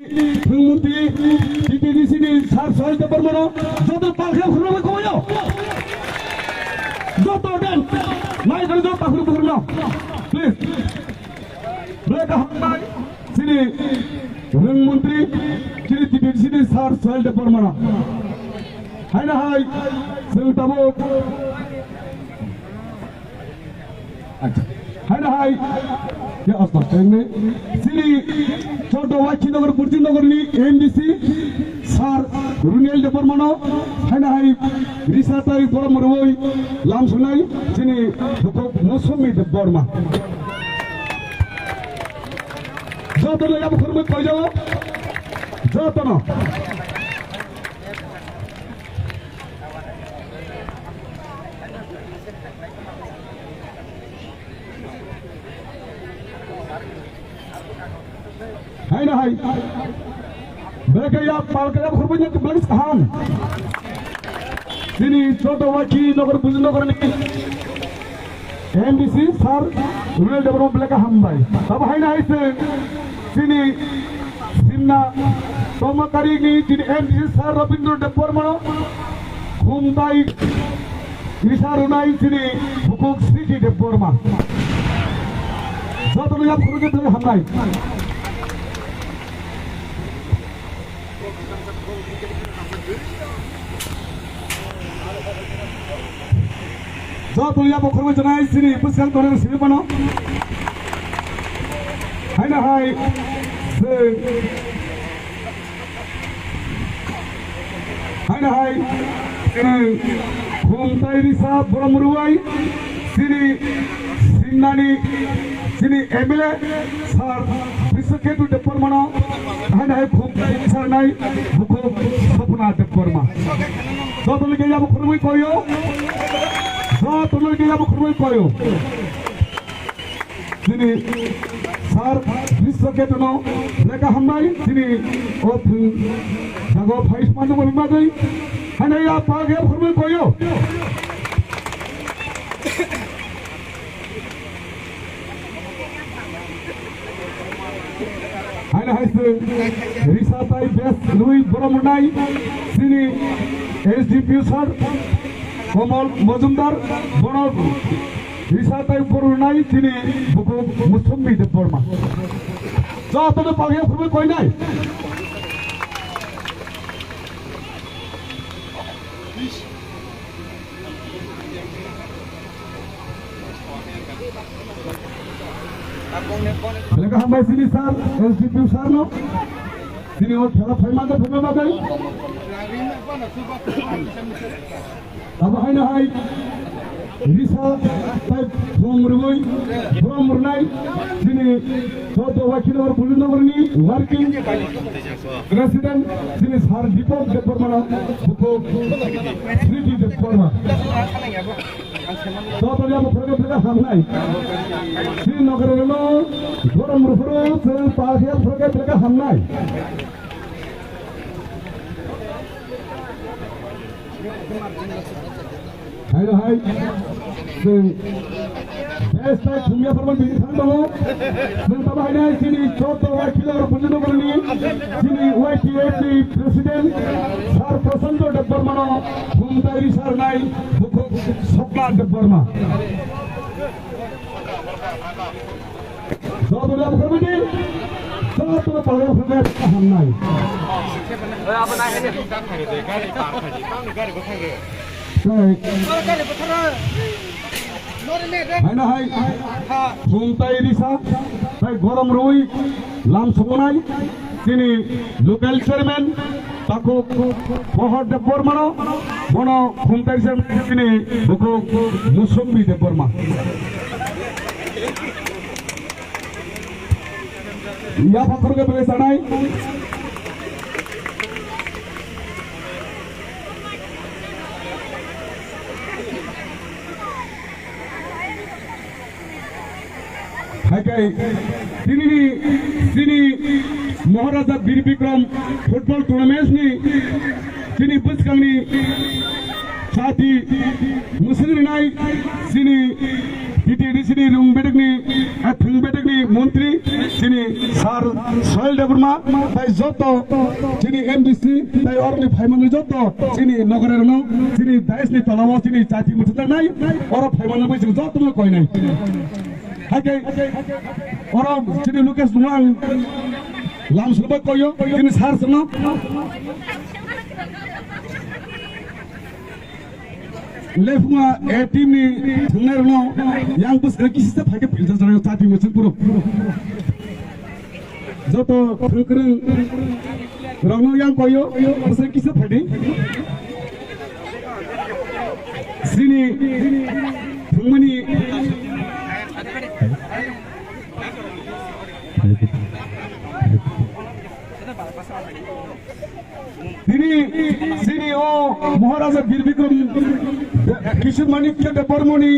Mungkin di sini soal departemen jodoh pakai huruf kau yo, jodoh dan naik dari jodoh pakai huruf no, please. Mereka hambai sini, menteri kiri di sini soal departemen. Hai hai, saya tahu. Hai hai, ya asal ini sini contoh wajib negara Purji negara ni MDC sar Runel departemen hai hai risatai forum merwoi lamsunai sini buku musumi departemen jatuh lagi apa kurang kau jawab jatuh no hai na hai mereka ya palkaya khurbunya ke belis kaham sini choto waki nogar Purji nogar ni MDC sar Runel departemen mereka hambai tab hai na hai sini simna tomakari ni sini MDC sar Rabindra departemen khumtai isarunai sini hukuk city departemen joto ya khurbunya mereka hambai Jauh tulia pokok macam sini, pusat orang sini mana? Hai na hai, hai na hai, sini khumtai risa forum ruai, sini sinani, sini MLA sar bisketu departemen, hai na hai khumtai risa nai, buku sapna departemen. Jauh tulia pokok rumai koyo. Jauh tulis dia apa kurang koyo, sini sar bisket no, mereka hambai sini op jago faiz maju berbagai, hanya ya pakai apa kurang koyo, hanya hasil risatai best Louis Boromunai sini SDPU sar Komal Mazumdar Bonol Risatai Purunai sini buku Musumi departemen. Jauh tu pakai apa kau ini? Mereka hambai sini sar SDPU sar no sini orang खेला फाइमान तो film बाgai. Apa hai na hai risa type from Murnai sini jodoh wakil negara Purji negara ni working president sini sar Dipok departemen buku city departemen jodoh dia berpergian mereka hamnai sini negara lo forum sel pakai pergian mereka hamnai hai na hai best type dunia permen bintang dong dan tambah hai na sini contoh wakil negara Purji negara ni sini YTFD presiden sar Prasanto departemen khumtai sar nai buku sapna departemen jodoh dia berkerja jodoh tu pakai permen ham nai apa naik ni? Gari berkhidmat. hai na hai khumtai risa tai gorom rui lam sumunai sini local chairman taku pohor departemen bono khumtai sini buku Musumi departemen ya pakar ke boleh sanai sini Maharaja Bir Bikram football tournament ni sini bus kami saati muslim nai sini टिटिडिसिनि रुंबेटकनि थुंबेटकनि मन्त्रि जिनि सार सहेल देबरमा ताई जत जिनि एमडिसि ताई अरनि फाइमांनि जत जिनि नगरेरनो जिनि दाइसनि तलाव जिनि जाति मुथुनाय अर फाइमांनि जों जतनो कयनाय हाके अर जिनि लुकेस दुआ लामसुबा कयो जिनि सार सनो लेफुआ ए टीमनि थांनायनो yang बोसोर किसिसे फाइके फिल्टार जानाय जाति मोनसे पुरो जत फुंकरं रंनो yang कयो बोसोर किसिसे फाइदे सिनि फुंमनि सिनि ओ महाराजा वीर विक्रम किशोर माणिक्य देबबर्मनि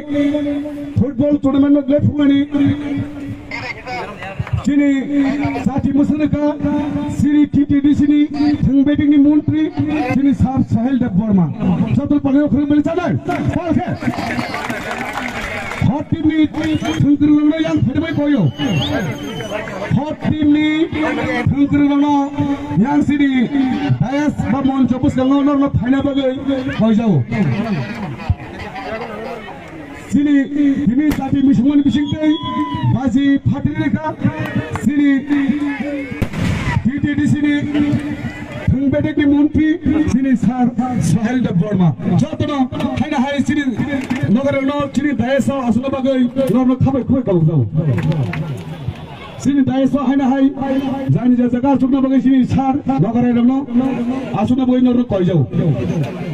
फुटबल टुर्नामेंट लेफुमानि जिनि जाति मुसुरका सिरि टिटिडिसिनि थुंबेटिंनि मन्त्रि जिनि सार सहेल देबबर्मा जतल पाने खरबलि जानाय सालखे हट टीमनि थुंकरनो yang फैबाय कयो हट टीमनि थुंकरनो yang सिरि दायस बा मन्च बुसगाङाव नर्न फाइना बागै कयजाव सिनि दिनै जाति मिसुमन बिसिंतै बाजि फाटिरेखा सिनि टिटिडिसिनि थुंबेटिंनि मन्त्रि सिनि सार सहेल देबबर्मा जतनो हायना हाय सिनि नगरनो सिनि दायसाव आसुना बागै नर्न खाबाय खय गावजाव सिनि दायसाव हायना हाय जानि जागा जुगना बागै सिनि सार नगरनो आसुना बागै नर्न कयजाव